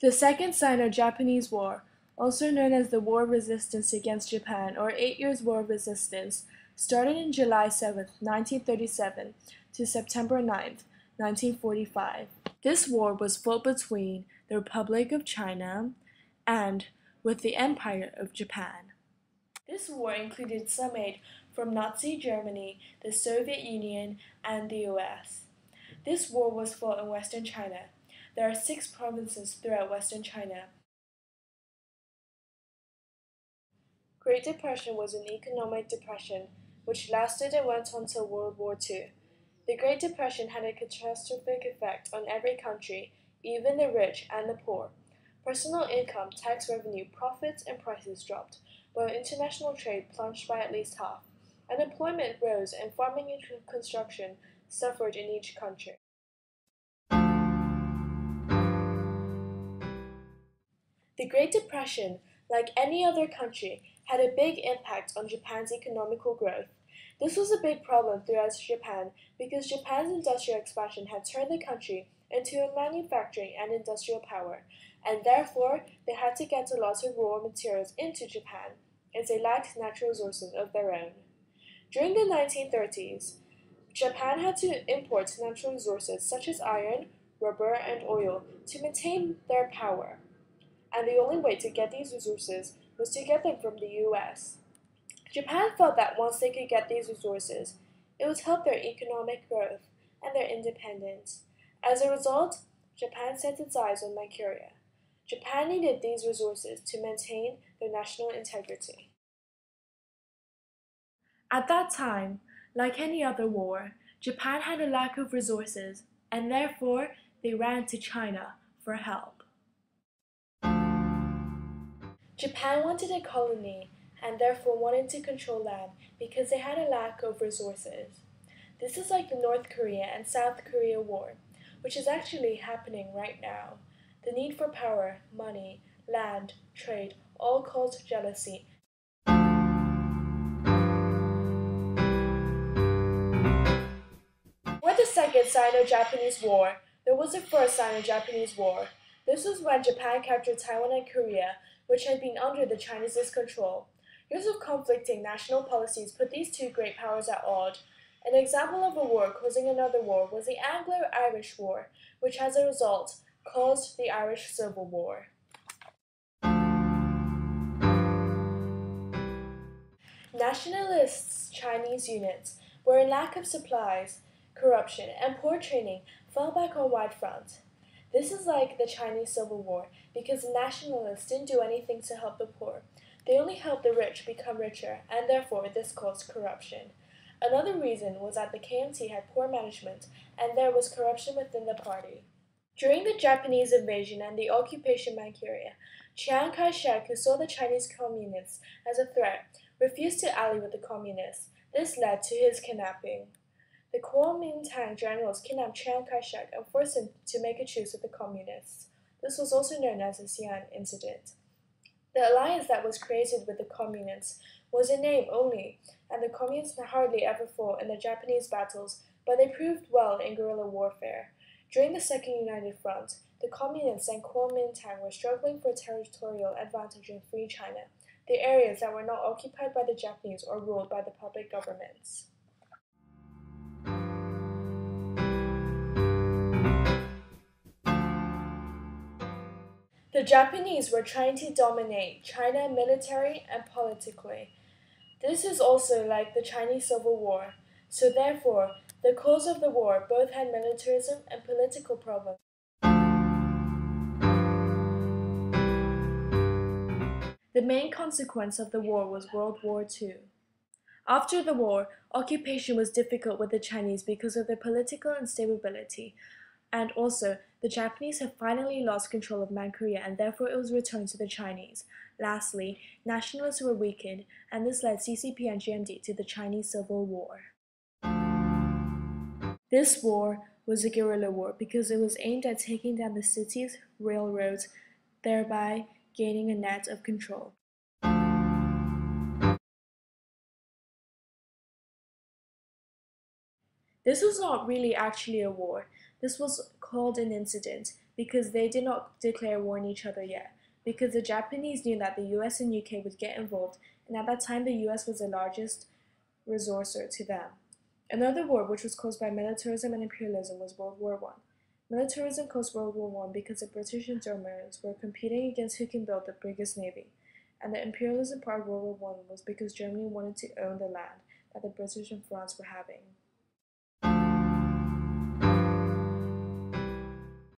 The Second Sino-Japanese War, also known as the War of Resistance against Japan or 8 Years' War of Resistance, started on July 7, 1937 to September 9, 1945. This war was fought between the Republic of China and with the Empire of Japan. This war included some aid from Nazi Germany, the Soviet Union, and the US. This war was fought in Western China. There are 6 provinces throughout Western China. Great Depression was an economic depression which lasted and went on till World War II. The Great Depression had a catastrophic effect on every country, even the rich and the poor. Personal income, tax revenue, profits, and prices dropped, while international trade plunged by at least half. Unemployment rose, and farming and construction suffered in each country. The Great Depression, like any other country, had a big impact on Japan's economical growth. This was a big problem throughout Japan because Japan's industrial expansion had turned the country into a manufacturing and industrial power, and therefore they had to get a lot of raw materials into Japan, as they lacked natural resources of their own. During the 1930s, Japan had to import natural resources such as iron, rubber, and oil to maintain their power, and the only way to get these resources was to get them from the US. Japan felt that once they could get these resources, it would help their economic growth and their independence. As a result, Japan set its eyes on Manchuria. Japan needed these resources to maintain their national integrity. At that time, like any other war, Japan had a lack of resources, and therefore they ran to China for help. Japan wanted a colony and therefore wanted to control land because they had a lack of resources. This is like the North Korea and South Korea war, which is actually happening right now. The need for power, money, land, trade, all caused jealousy. For the Second Sino-Japanese War, there was the First Sino-Japanese War. This was when Japan captured Taiwan and Korea, which had been under the Chinese control. Years of conflicting national policies put these two great powers at odds. An example of a war causing another war was the Anglo-Irish War, which as a result caused the Irish Civil War. Nationalists' Chinese units were in lack of supplies, corruption, and poor training fell back on wide front. This is like the Chinese Civil War because the nationalists didn't do anything to help the poor. They only helped the rich become richer, and therefore this caused corruption. Another reason was that the KMT had poor management, and there was corruption within the party. During the Japanese invasion and the occupation of Manchuria, Chiang Kai-shek, who saw the Chinese communists as a threat, refused to ally with the communists. This led to his kidnapping. The Kuomintang generals kidnapped Chiang Kai-shek and forced him to make a truce with the communists. This was also known as the Xi'an Incident. The alliance that was created with the communists was in name only, and the communists hardly ever fought in the Japanese battles, but they proved well in guerrilla warfare. During the Second United Front, the communists and Kuomintang were struggling for territorial advantage in Free China, the areas that were not occupied by the Japanese or ruled by the puppet governments. The Japanese were trying to dominate China militarily and politically. This is also like the Chinese Civil War, so therefore, the cause of the war both had militarism and political problems. The main consequence of the war was World War II. After the war, occupation was difficult with the Chinese because of their political instability, and also the Japanese had finally lost control of Manchuria and therefore it was returned to the Chinese. Lastly, nationalists were weakened, and this led CCP and GMD to the Chinese Civil War. This war was a guerrilla war because it was aimed at taking down the cities, railroads, thereby gaining a net of control. This was not really actually a war. This was called an incident because they did not declare war on each other yet, because the Japanese knew that the US and UK would get involved, and at that time the US was the largest resourcer to them. Another war, which was caused by militarism and imperialism, was World War I. Militarism caused World War I because the British and Germans were competing against who can build the biggest navy, and the imperialism part of World War I was because Germany wanted to own the land that the British and France were having.